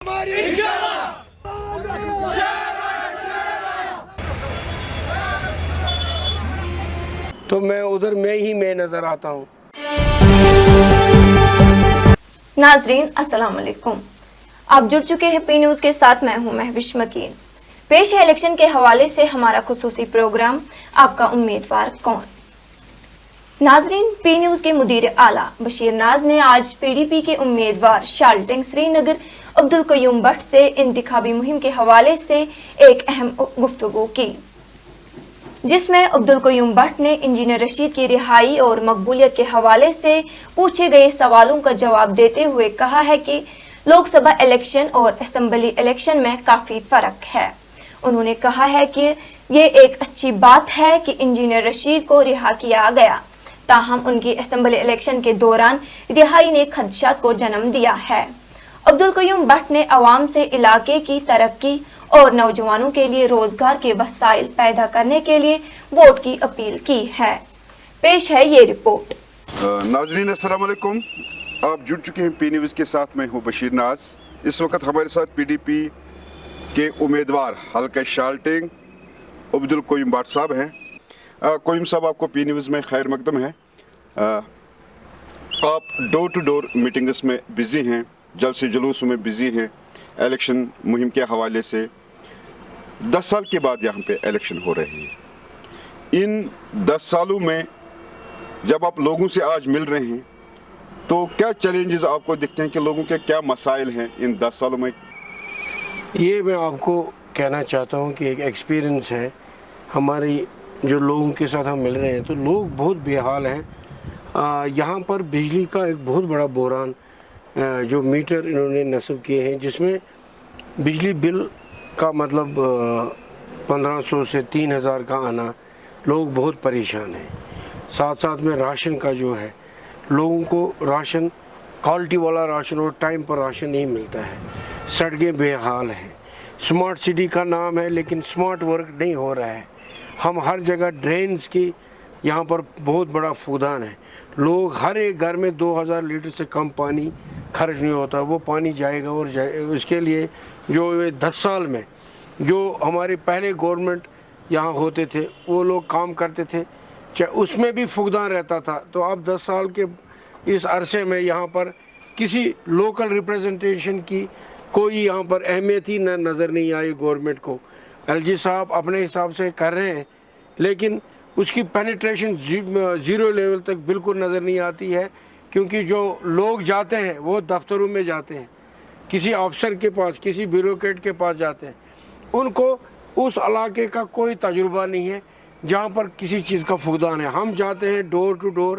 تو میں ادھر میں نظر آتا ہوں۔ ناظرین السلام علیکم، آپ جڑ چکے ہیں پی نیوز کے ساتھ، میں ہوں مہوش مکین۔ پیش ہے الیکشن کے حوالے سے ہمارا خصوصی پروگرام آپ کا امیدوار کون۔ ناظرین، پی نیوز کے مدیر اعلیٰ بشیر ناز نے آج پی ڈی پی کے امیدوار شالٹنگ سری نگر عبدالقیوم بٹ سے انتخابی مہم کے حوالے سے ایک اہم گفتگو کی، جس میں عبدالقیوم بٹ نے انجینئر رشید کی رہائی اور مقبولیت کے حوالے سے پوچھے گئے سوالوں کا جواب دیتے ہوئے کہا ہے کہ لوک سبھا الیکشن اور اسمبلی الیکشن میں کافی فرق ہے۔ انہوں نے کہا ہے کہ یہ ایک اچھی بات ہے کہ انجینئر رشید کو رہا کیا گیا، تاہم ان کی اسمبلی الیکشن کے دوران رہائی نے خدشات کو جنم دیا ہے۔ عبدالقیوم بٹ نے عوام سے علاقے کی ترقی اور نوجوانوں کے لیے روزگار کے وسائل پیدا کرنے کے لیے ووٹ کی اپیل کی ہے۔ پیش ہے یہ رپورٹ۔ ناظرین السلام علیکم، آپ جڑ چکے ہیں پی نیوز کے ساتھ، میں ہوں بشیر ناز۔ اس وقت ہمارے ساتھ پی ڈی پی کے امیدوار حلقہ شالٹنگ عبدالقیوم بٹ صاحب ہیں۔ قیوم صاحب، آپ کو پی نیوز میں خیر مقدم ہے۔ آپ ڈور ٹو ڈور میٹنگز میں بزی ہیں، جلسے جلوس میں بزی ہیں، الیکشن مہم کے حوالے سے 10 سال کے بعد یہاں پہ الیکشن ہو رہے ہیں۔ ان 10 سالوں میں جب آپ لوگوں سے آج مل رہے ہیں تو کیا چیلنجز آپ کو دکھتے ہیں کہ لوگوں کے کیا مسائل ہیں ان 10 سالوں میں؟ یہ میں آپ کو کہنا چاہتا ہوں کہ ایک ایکسپیرینس ہے ہماری، جو لوگوں کے ساتھ ہم مل رہے ہیں تو لوگ بہت بے حال ہیں۔ یہاں پر بجلی کا ایک بہت بڑا بحران، جو میٹر انہوں نے نصب کیے ہیں، جس میں بجلی بل کا مطلب 1500 سے 3000 کا آنا، لوگ بہت پریشان ہیں۔ ساتھ ساتھ میں راشن کا جو ہے، لوگوں کو راشن، کوالٹی والا راشن اور ٹائم پر راشن نہیں ملتا ہے، سڑکیں بے حال ہیں۔ سمارٹ سٹی کا نام ہے لیکن سمارٹ ورک نہیں ہو رہا ہے۔ ہم ہر جگہ ڈرینز کی یہاں پر بہت بڑا فقدان ہے۔ لوگ ہر ایک گھر میں 2000 لیٹر سے کم پانی خرچ نہیں ہوتا، وہ پانی جائے گا اور اس کے لیے جو 10 سال میں جو ہمارے پہلے گورنمنٹ یہاں ہوتے تھے وہ لوگ کام کرتے تھے، چاہے اس میں بھی فقدان رہتا تھا۔ تو اب 10 سال کے اس عرصے میں یہاں پر کسی لوکل ریپریزنٹیشن کی کوئی یہاں پر اہمیت ہی نظر نہیں آئی گورنمنٹ کو۔ ایل جی صاحب اپنے حساب سے کر رہے ہیں لیکن اس کی پینیٹریشن 0 لیول تک بالکل نظر نہیں آتی ہے، کیونکہ جو لوگ جاتے ہیں وہ دفتروں میں جاتے ہیں، کسی افسر کے پاس، کسی بیوروکریٹ کے پاس جاتے ہیں، ان کو اس علاقے کا کوئی تجربہ نہیں ہے جہاں پر کسی چیز کا فقدان ہے۔ ہم جاتے ہیں ڈور ٹو ڈور،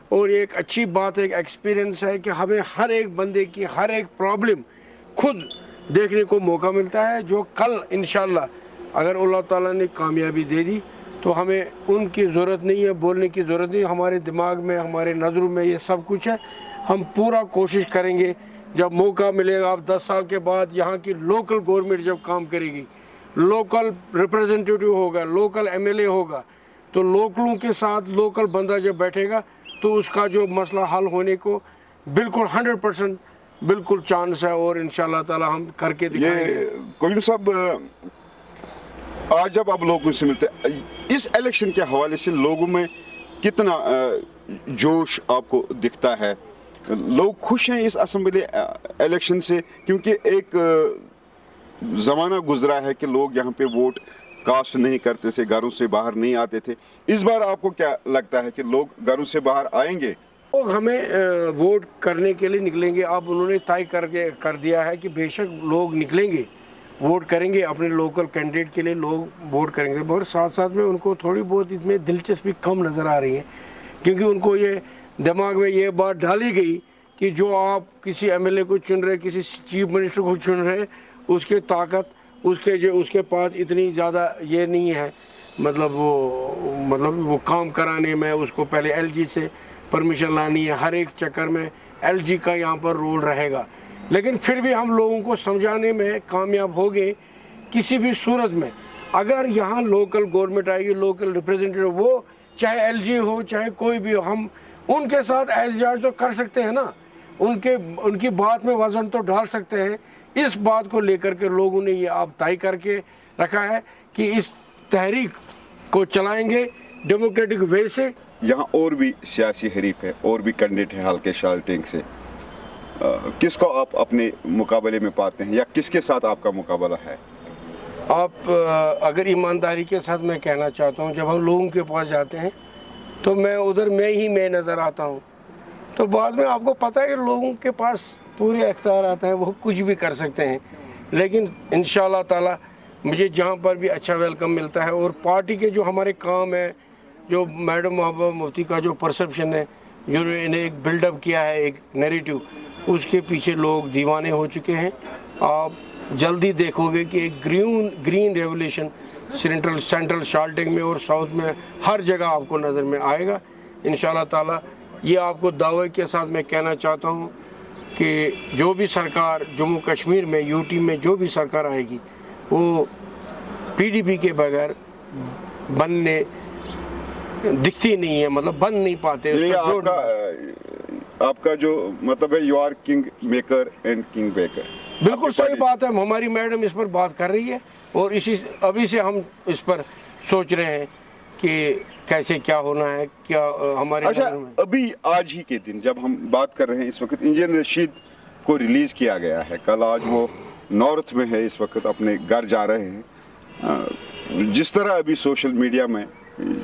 اور ایک اچھی بات، ایک ایکسپیرینس ہے کہ ہمیں ہر ایک بندے کی ہر ایک پرابلم خود دیکھنے کو موقع ملتا ہے، جو کل انشاءاللہ اگر اللہ تعالیٰ نے کامیابی دے دی تو ہمیں ان کی ضرورت نہیں ہے، بولنے کی ضرورت نہیں، ہمارے دماغ میں، ہمارے نظروں میں یہ سب کچھ ہے۔ ہم پورا کوشش کریں گے، جب موقع ملے گا، اب 10 سال کے بعد یہاں کی لوکل گورنمنٹ جب کام کرے گی، لوکل ریپریزنٹیٹیو ہوگا، لوکل ایم ایل اے ہوگا، تو لوکلوں کے ساتھ لوکل بندہ جب بیٹھے گا تو اس کا جو مسئلہ حل ہونے کو بالکل 100% بالکل چانس ہے، اور انشاءاللہ تعالی ہم کر کے دکھائیں گے۔ قیوم صاحب، آج جب آپ لوگوں سے ملتے ہیں، اس الیکشن کے حوالے سے لوگوں میں کتنا جوش آپ کو دکھتا ہے؟ لوگ خوش ہیں اس اسمبلی الیکشن سے؟ کیونکہ ایک زمانہ گزرا ہے کہ لوگ یہاں پہ ووٹ کاسٹ نہیں کرتے تھے، گھروں سے باہر نہیں آتے تھے۔ اس بار آپ کو کیا لگتا ہے کہ لوگ گھروں سے باہر آئیں گے؟ لوگ ہمیں ووٹ کرنے کے لیے نکلیں گے۔ اب انہوں نے طے کر دیا ہے کہ بے شک لوگ نکلیں گے، ووٹ کریں گے، اپنے لوکل کینڈیڈیٹ کے لیے لوگ ووٹ کریں گے، مگر ساتھ ساتھ میں ان کو تھوڑی بہت اس میں دلچسپی کم نظر آ رہی ہے، کیونکہ ان کو یہ دماغ میں یہ بات ڈالی گئی کہ جو آپ کسی ایم ایل اے کو چن رہے، کسی چیف منسٹر کو چن رہے، اس کے طاقت، اس کے پاس اتنی زیادہ یہ نہیں ہے، مطلب وہ کام کرانے میں اس کو پہلے ایل جی سے پرمیشن لانی ہے، ہر ایک چکر میں ایل جی کا یہاں پر رول رہے گا۔ لیکن پھر بھی ہم لوگوں کو سمجھانے میں کامیاب ہو گئے، کسی بھی صورت میں اگر یہاں لوکل گورنمنٹ آئے گی، لوکل ریپریزنٹیٹیو، وہ چاہے ایل جی ہو چاہے کوئی بھی ہو، ہم ان کے ساتھ احتجاج تو کر سکتے ہیں نا، ان کی بات میں وزن تو ڈال سکتے ہیں۔ اس بات کو لے کر کے لوگوں نے یہ آپ طے کر کے رکھا ہے کہ اس تحریک کو چلائیں گے ڈیموکریٹک وے سے. یہاں اور بھی سیاسی حریف ہے اور بھی کینڈیڈیٹ ہیں حلقے شالٹینگ سے, کس کو آپ اپنے مقابلے میں پاتے ہیں یا کس کے ساتھ آپ کا مقابلہ ہے؟ آپ اگر ایمانداری کے ساتھ میں کہنا چاہتا ہوں, جب ہم لوگوں کے پاس جاتے ہیں تو میں ادھر میں نظر آتا ہوں, تو بعد میں آپ کو پتہ ہے کہ لوگوں کے پاس پورے اختیارات ہیں, وہ کچھ بھی کر سکتے ہیں. لیکن انشاءاللہ تعالی مجھے جہاں پر بھی اچھا ویلکم ملتا ہے, اور پارٹی کے جو ہمارے کام ہے, جو میڈم محبوبہ مفتی کا جو پرسپشن ہے, جو انہیں ایک بلڈ اپ کیا ہے ایک نیریٹو, اس کے پیچھے لوگ دیوانے ہو چکے ہیں. آپ جلدی دیکھو گے کہ ایک گرین ریولیوشن سینٹرل شالٹنگ میں اور ساؤتھ میں ہر جگہ آپ کو نظر میں آئے گا انشاءاللہ تعالی. یہ آپ کو دعوے کے ساتھ میں کہنا چاہتا ہوں کہ جو بھی سرکار جموں کشمیر میں یو ٹی میں جو بھی سرکار آئے گی وہ پی ڈی پی کے بغیر بننے دکھتی نہیں ہے, مطلب بن نہیں پاتے. آپ کا جو مطلب ہے you are kingmaker and king baker. بالکل صحیح بات ہے. ہماری میڈم اس پر بات کر رہی ہے اور ابھی سے ہم اس پر سوچ رہے ہیں کہ کیسے کیا ہونا ہے, کیا ہمارے. اچھا, ابھی آج ہی کے دن جب ہم بات کر رہے ہیں اس وقت انجینئر رشید کو ریلیز کیا گیا ہے. کل آج وہ نارتھ میں ہے, اس وقت اپنے گھر جا رہے ہیں. جس طرح ابھی سوشل میڈیا میں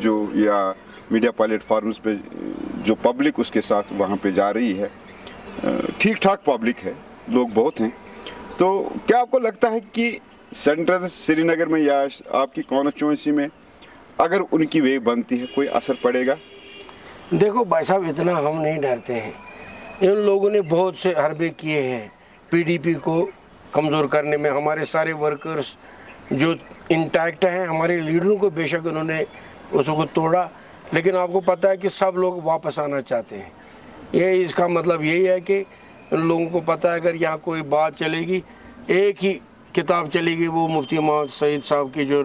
جو یا میڈیا پلیٹ فارمز پہ جو پبلک اس کے ساتھ وہاں پہ جا رہی ہے, ٹھیک ٹھاک پبلک ہے, لوگ بہت ہیں, تو کیا آپ کو لگتا ہے کہ سینٹرل سری نگر میں یا آپ کی کانسٹیچوئنسی میں اگر ان کی وے بنتی ہے کوئی اثر پڑے گا؟ دیکھو بھائی صاحب, اتنا ہم نہیں ڈرتے ہیں. ان لوگوں نے بہت سے حربے کیے ہیں پی ڈی پی کو کمزور کرنے میں. ہمارے سارے ورکرز جو انٹیکٹ ہیں, ہمارے لیڈروں کو بے شک انہوں نے اس کو توڑا, لیکن آپ کو پتہ ہے کہ سب لوگ واپس آنا چاہتے ہیں. یہ اس کا مطلب یہی ہے کہ ان لوگوں کو پتہ ہے اگر یہاں کوئی بات چلے گی, ایک ہی کتاب چلے گی, وہ مفتی محمد سعید صاحب کی جو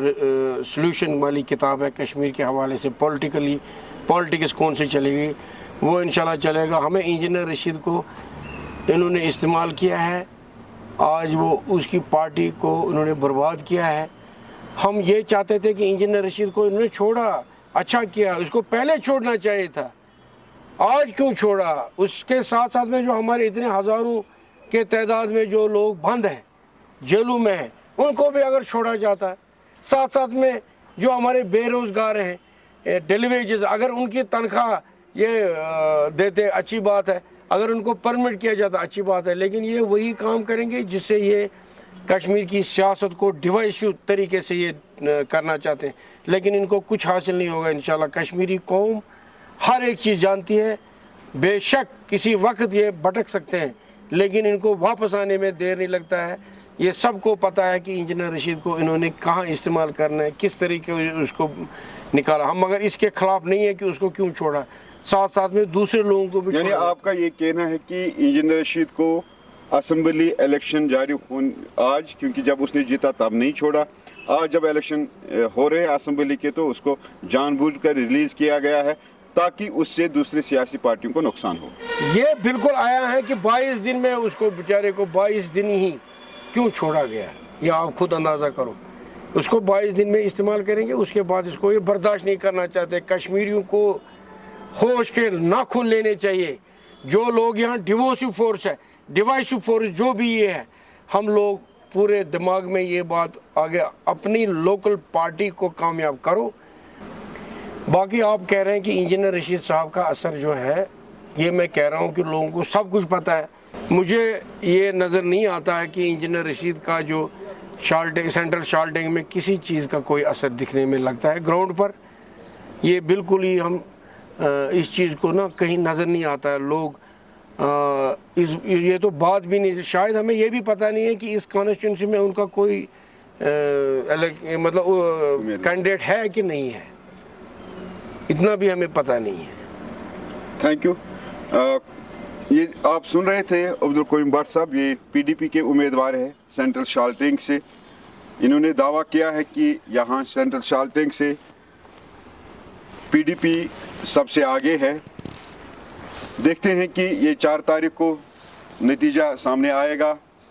سلوشن والی کتاب ہے کشمیر کے حوالے سے, پولیٹکس کون سی چلے گی, وہ انشاءاللہ چلے گا. ہمیں انجینئر رشید کو انہوں نے استعمال کیا ہے, آج وہ اس کی پارٹی کو انہوں نے برباد کیا ہے. ہم یہ چاہتے تھے کہ انجینئر رشید کو انہوں نے چھوڑا, اچھا کیا, اس کو پہلے چھوڑنا چاہیے تھا, آج کیوں چھوڑا؟ اس کے ساتھ ساتھ میں جو ہمارے اتنے ہزاروں کے تعداد میں جو لوگ بند ہیں, جیلوں میں ہیں, ان کو بھی اگر چھوڑا جاتا ہے. ساتھ ساتھ میں جو ہمارے بے روزگار ہیں, ڈیلی ویجز, اگر ان کی تنخواہ یہ دیتے اچھی بات ہے, اگر ان کو پرمٹ کیا جاتا اچھی بات ہے. لیکن یہ وہی کام کریں گے جس سے یہ کشمیر کی سیاست کو ڈیوائسو طریقے سے یہ کرنا چاہتے ہیں, لیکن ان کو کچھ حاصل نہیں ہوگا انشاءاللہ. کشمیری قوم ہر ایک چیز جانتی ہے, بے شک کسی وقت یہ بھٹک سکتے ہیں, لیکن ان کو واپس آنے میں دیر نہیں لگتا ہے. یہ سب کو پتہ ہے کہ انجینئر رشید کو انہوں نے کہاں استعمال کرنا ہے, کس طریقے اس کو نکالا. ہم مگر اس کے خلاف نہیں ہے کہ اس کو کیوں چھوڑا, ساتھ ساتھ میں دوسرے لوگوں کو بھی. یعنی آپ کا یہ کہنا ہے کہ انجینئر رشید کو اسمبلی الیکشن جاری آج, کیونکہ جب اس نے جیتا تب نہیں چھوڑا, آج جب الیکشن ہو رہے ہیں اسمبلی کے تو اس کو جان بوجھ کر ریلیز کیا گیا ہے تاکہ اس سے دوسری سیاسی پارٹیوں کو نقصان ہو. یہ بالکل آیا ہے کہ 22 دن میں اس کو بیچارے کو 22 دن ہی کیوں چھوڑا گیا, یہ آپ خود اندازہ کرو. اس کو 22 دن میں استعمال کریں گے, اس کے بعد اس کو یہ برداشت نہیں کرنا چاہتے. کشمیریوں کو ہوش کے ناخن لینے چاہیے. جو لوگ یہاں ڈیوائسو فورس جو بھی یہ ہے, ہم لوگ پورے دماغ میں یہ بات آگے اپنی لوکل پارٹی کو کامیاب کرو. باقی آپ کہہ رہے ہیں کہ انجینئر رشید صاحب کا اثر جو ہے, یہ میں کہہ رہا ہوں کہ لوگوں کو سب کچھ پتہ ہے. مجھے یہ نظر نہیں آتا ہے کہ انجینئر رشید کا جو سینٹرل شالٹنگ میں کسی چیز کا کوئی اثر دکھنے میں لگتا ہے گراؤنڈ پر. یہ بالکل ہی ہم اس چیز کو نا کہیں نظر نہیں آتا ہے. لوگ یہ تو بات بھی نہیں, شاید ہمیں یہ بھی پتہ نہیں ہے کہ اس کانسٹیچوئنسی میں ان کا کوئی مطلب کینڈیڈیٹ ہے کہ نہیں ہے, اتنا بھی ہمیں پتہ نہیں ہے. Thank you. یہ آپ سن رہے تھے عبدالقیوم بٹ صاحب, یہ پی ڈی پی کے امیدوار ہیں سینٹرل شالٹنگ سے. انہوں نے دعویٰ کیا ہے کہ یہاں سینٹرل شالٹنگ سے پی ڈی پی سب سے آگے ہے. دیکھتے ہیں کہ یہ 4 تاریخ کو نتیجہ سامنے آئے گا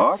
8